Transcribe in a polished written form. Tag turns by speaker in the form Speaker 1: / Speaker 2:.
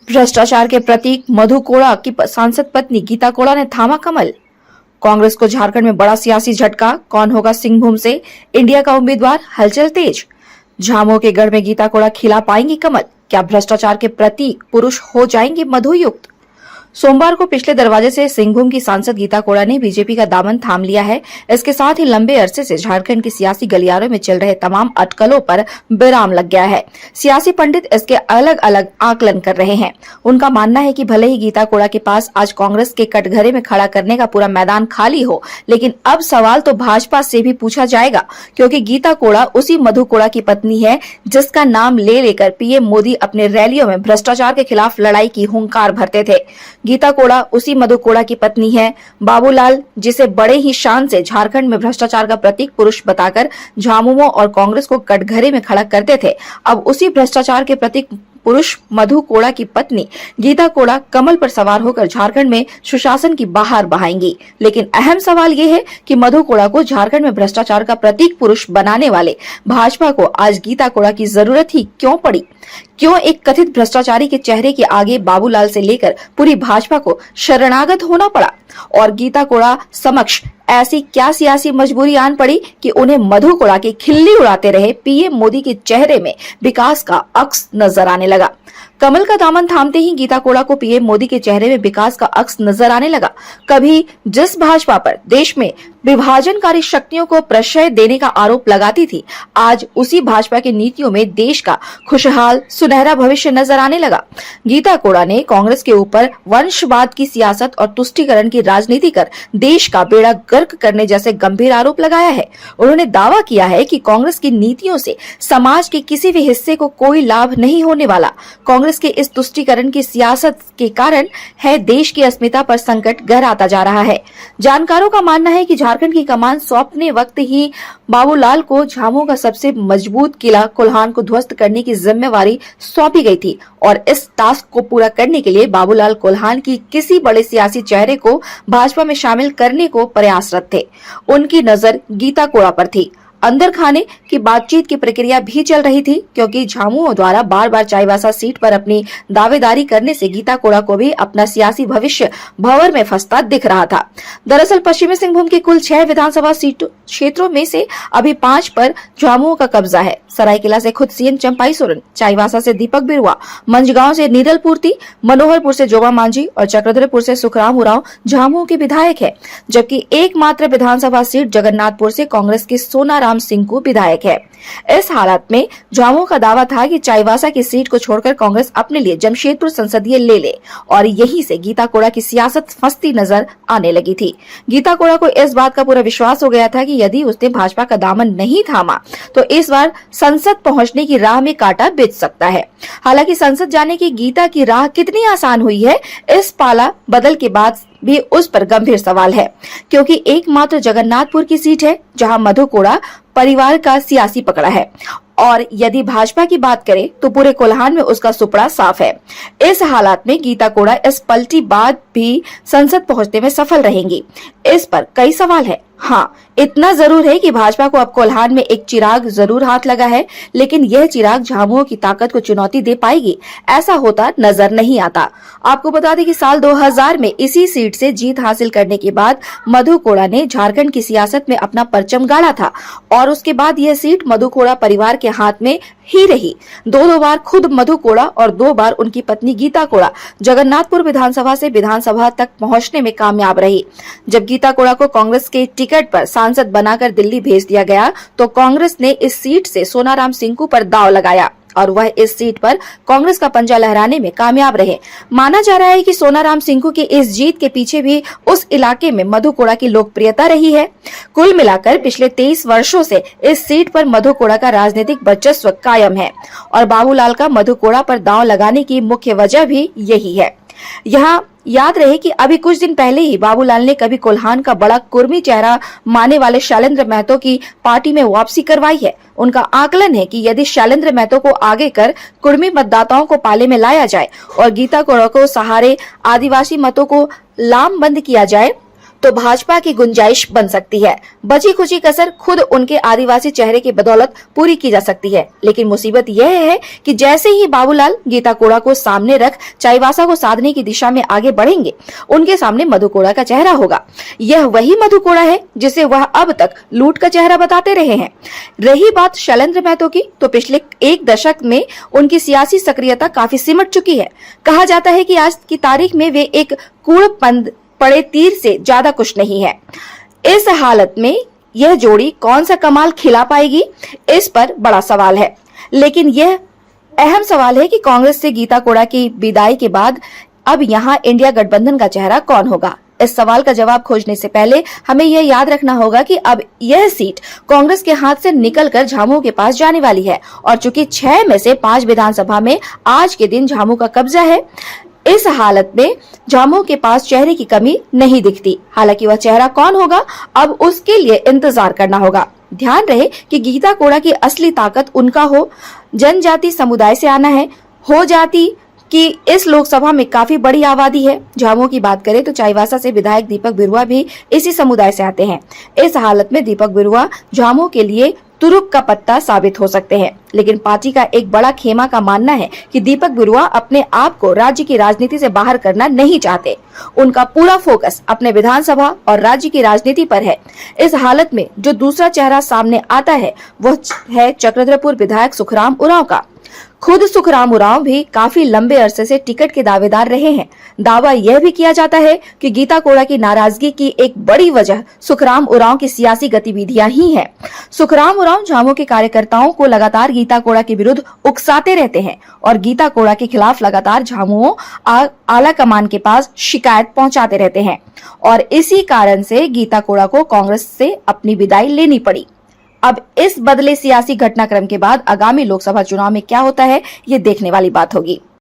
Speaker 1: भ्रष्टाचार के प्रतीक मधु कोड़ा की सांसद पत्नी गीता कोड़ा ने थामा कमल। कांग्रेस को झारखंड में बड़ा सियासी झटका, कौन होगा सिंहभूम से इंडिया का उम्मीदवार, हलचल तेज। झामुमो के गढ़ में गीता कोड़ा खिला पाएंगी कमल, क्या भ्रष्टाचार के प्रतीक पुरुष हो जाएंगे मधुयुक्त। सोमवार को पिछले दरवाजे से सिंहभूम की सांसद गीता कोड़ा ने बीजेपी का दामन थाम लिया है। इसके साथ ही लंबे अरसे से झारखंड की सियासी गलियारों में चल रहे तमाम अटकलों पर विराम लग गया है। सियासी पंडित इसके अलग अलग आकलन कर रहे हैं। उनका मानना है कि भले ही गीता कोड़ा के पास आज कांग्रेस के कटघरे में खड़ा करने का पूरा मैदान खाली हो, लेकिन अब सवाल तो भाजपा से भी पूछा जाएगा, क्योंकि गीता कोड़ा उसी मधु कोड़ा की पत्नी है जिसका नाम ले लेकर पीएम मोदी अपने रैलियों में भ्रष्टाचार के खिलाफ लड़ाई की हुंकार भरते थे। गीता कोड़ा उसी मधु कोड़ा की पत्नी है। बाबूलाल, जिसे बड़े ही शान से झारखंड में भ्रष्टाचार का प्रतीक पुरुष बताकर झामुमो और कांग्रेस को कटघरे में खड़ा करते थे, अब उसी भ्रष्टाचार के प्रतीक पुरुष मधु कोड़ा की पत्नी गीता कोड़ा कमल पर सवार होकर झारखंड में सुशासन की बहार बहाएंगी। लेकिन अहम सवाल ये है कि मधु कोड़ा को झारखंड में भ्रष्टाचार का प्रतीक पुरुष बनाने वाले भाजपा को आज गीता कोड़ा की जरूरत ही क्यों पड़ी। क्यों एक कथित भ्रष्टाचारी के चेहरे के आगे बाबूलाल से लेकर पूरी भाजपा को शरणागत होना पड़ा, और गीता कोड़ा समक्ष ऐसी क्या सियासी मजबूरी आन पड़ी कि उन्हें मधु कोड़ा की खिल्ली उड़ाते रहे पीएम मोदी के चेहरे में विकास का अक्स नजर आने लगा। कमल का दामन थामते ही गीता कोड़ा को पीएम मोदी के चेहरे में विकास का अक्स नजर आने लगा। कभी जिस भाजपा पर देश में विभाजनकारी शक्तियों को प्रश्रय देने का आरोप लगाती थी, आज उसी भाजपा की नीतियों में देश का खुशहाल सुनहरा भविष्य नजर आने लगा। गीता कोड़ा ने कांग्रेस के ऊपर वंशवाद की सियासत और तुष्टीकरण की राजनीति कर देश का बेड़ा गर्क करने जैसे गंभीर आरोप लगाया है। उन्होंने दावा किया है कि कांग्रेस की नीतियों से समाज के किसी भी हिस्से को कोई लाभ नहीं होने वाला। कांग्रेस के इस तुष्टीकरण की सियासत के कारण है देश की अस्मिता पर संकट गहराता जा रहा है। जानकारों का मानना है कि झारखंड की कमान सौंपने वक्त ही बाबूलाल को झामुमो का सबसे मजबूत किला कोल्हान को ध्वस्त करने की जिम्मेवारी सौंपी गई थी, और इस टास्क को पूरा करने के लिए बाबूलाल कोल्हान की किसी बड़े सियासी चेहरे को भाजपा में शामिल करने को प्रयासरत थे। उनकी नजर गीता कोड़ा पर थी। अंदर खाने की बातचीत की प्रक्रिया भी चल रही थी, क्योंकि झामुमो द्वारा बार बार चाईबासा सीट पर अपनी दावेदारी करने से गीता कोड़ा को भी अपना सियासी भविष्य भंवर में फंसता दिख रहा था। दरअसल पश्चिमी सिंहभूम की कुल 6 विधानसभा क्षेत्रों में से अभी 5 पर झामुमो का कब्जा है। सरायकेला से खुद सीएम चंपाई सोरेन, चाईबासा से दीपक बिरुवा, मंझगांव से नीरल पूर्ति, मनोहरपुर से जोबा मांझी और चक्रधरपुर से सुखराम उरांव झामुमो के विधायक है, जबकि एकमात्र विधानसभा सीट जगन्नाथपुर से कांग्रेस के सोनाराम सिंकू विधायक है। इस हालत में झामुमो का दावा था कि चाईबासा की सीट को छोड़कर कांग्रेस अपने लिए जमशेदपुर संसदीय ले ले, और यहीं से गीता कोड़ा की सियासत फंसती नजर आने लगी थी। गीता कोड़ा को इस बात का पूरा विश्वास हो गया था कि यदि उसने भाजपा का दामन नहीं थामा तो इस बार संसद पहुंचने की राह में कांटा बिछ सकता है। हालांकि संसद जाने की गीता की राह कितनी आसान हुई है, इस पाला बदल के बाद भी उस पर गंभीर सवाल है, क्योंकि एकमात्र जगन्नाथपुर की सीट है जहां मधु कोड़ा परिवार का सियासी पकड़ा है, और यदि भाजपा की बात करें तो पूरे कोल्हान में उसका सुपड़ा साफ है। इस हालात में गीता कोड़ा इस पलटी बाद भी संसद पहुंचने में सफल रहेंगी, इस पर कई सवाल है। हाँ, इतना जरूर है कि भाजपा को अब कोल्हान में एक चिराग जरूर हाथ लगा है, लेकिन यह चिराग झामुमो की ताकत को चुनौती दे पाएगी, ऐसा होता नजर नहीं आता। आपको बता दें कि साल 2000 में इसी सीट से जीत हासिल करने के बाद मधु कोड़ा ने झारखंड की सियासत में अपना परचम गाड़ा था, और उसके बाद यह सीट मधु कोड़ा परिवार के हाथ में ही रही। 2 बार खुद मधु कोड़ा और 2 बार उनकी पत्नी गीता कोड़ा जगन्नाथपुर विधानसभा से विधानसभा तक पहुंचने में कामयाब रही। जब गीता कोड़ा को कांग्रेस के टिकट पर सांसद बनाकर दिल्ली भेज दिया गया तो कांग्रेस ने इस सीट से सोनाराम सिंकू पर दांव लगाया, और वह इस सीट पर कांग्रेस का पंजा लहराने में कामयाब रहे। माना जा रहा है कि सोनाराम सिंकू की इस जीत के पीछे भी उस इलाके में मधु कोड़ा की लोकप्रियता रही है। कुल मिलाकर पिछले 23 वर्षों से इस सीट पर मधु कोड़ा का राजनीतिक वर्चस्व कायम है, और बाबूलाल का मधु कोड़ा पर दांव लगाने की मुख्य वजह भी यही है। यहाँ याद रहे कि अभी कुछ दिन पहले ही बाबूलाल ने कभी कोल्हान का बड़ा कुर्मी चेहरा माने वाले शैलेंद्र महतो की पार्टी में वापसी करवाई है। उनका आकलन है कि यदि शैलेंद्र महतो को आगे कर कुर्मी मतदाताओं को पाले में लाया जाए और गीता कोड़ा को सहारे आदिवासी मतों को लामबंद किया जाए तो भाजपा की गुंजाइश बन सकती है। बची खुची कसर खुद उनके आदिवासी चेहरे की बदौलत पूरी की जा सकती है। लेकिन मुसीबत यह है कि जैसे ही बाबूलाल गीता कोड़ा को सामने रख चाईबासा को साधने की दिशा में आगे बढ़ेंगे, उनके सामने मधु कोड़ा का चेहरा होगा। यह वही मधु कोड़ा है जिसे वह अब तक लूट का चेहरा बताते रहे हैं। रही बात शैलेंद्र महतो की, तो पिछले एक दशक में उनकी सियासी सक्रियता काफी सिमट चुकी है। कहा जाता है कि आज की तारीख में वे एक कूड़ पड़े तीर से ज्यादा कुछ नहीं है। इस हालत में यह जोड़ी कौन सा कमाल खिला पाएगी, इस पर बड़ा सवाल है। लेकिन यह अहम सवाल है कि कांग्रेस से गीता कोड़ा की विदाई के बाद अब यहाँ इंडिया गठबंधन का चेहरा कौन होगा। इस सवाल का जवाब खोजने से पहले हमें यह याद रखना होगा कि अब यह सीट कांग्रेस के हाथ से निकलकर झामुमो के पास जाने वाली है और चूंकि 6 में से 5 विधानसभा में आज के दिन झामुमो का कब्जा है, इस हालत में झामुमो के पास चेहरे की कमी नहीं दिखती। हालांकि वह चेहरा कौन होगा, अब उसके लिए इंतजार करना होगा। ध्यान रहे कि गीता कोड़ा की असली ताकत उनका हो जनजाति समुदाय से आना है, हो जाती कि इस लोकसभा में काफी बड़ी आबादी है। झामुमो की बात करें तो चाईबासा से विधायक दीपक बिरुआ भी इसी समुदाय से आते हैं। इस हालत में दीपक बिरुआ झामुमो के लिए तुरुप का पत्ता साबित हो सकते हैं। लेकिन पार्टी का एक बड़ा खेमा का मानना है कि दीपक बिरुआ अपने आप को राज्य की राजनीति से बाहर करना नहीं चाहते। उनका पूरा फोकस अपने विधानसभा और राज्य की राजनीति पर है। इस हालत में जो दूसरा चेहरा सामने आता है वह है चक्रधरपुर विधायक सुखराम उरांव का। खुद सुखराम उरांव भी काफी लंबे अरसे से टिकट के दावेदार रहे हैं। दावा यह भी किया जाता है कि गीता कोड़ा की नाराजगी की एक बड़ी वजह सुखराम उरांव की सियासी गतिविधियां ही हैं। सुखराम उरांव झामुमो के कार्यकर्ताओं को लगातार गीता कोड़ा के विरुद्ध उकसाते रहते हैं और गीता कोड़ा के खिलाफ लगातार झामुमो आला कमान के पास शिकायत पहुंचाते रहते हैं और इसी कारण से गीता कोड़ा को कांग्रेस से अपनी विदाई लेनी पड़ी। अब इस बदले सियासी घटनाक्रम के बाद आगामी लोकसभा चुनाव में क्या होता है, ये देखने वाली बात होगी।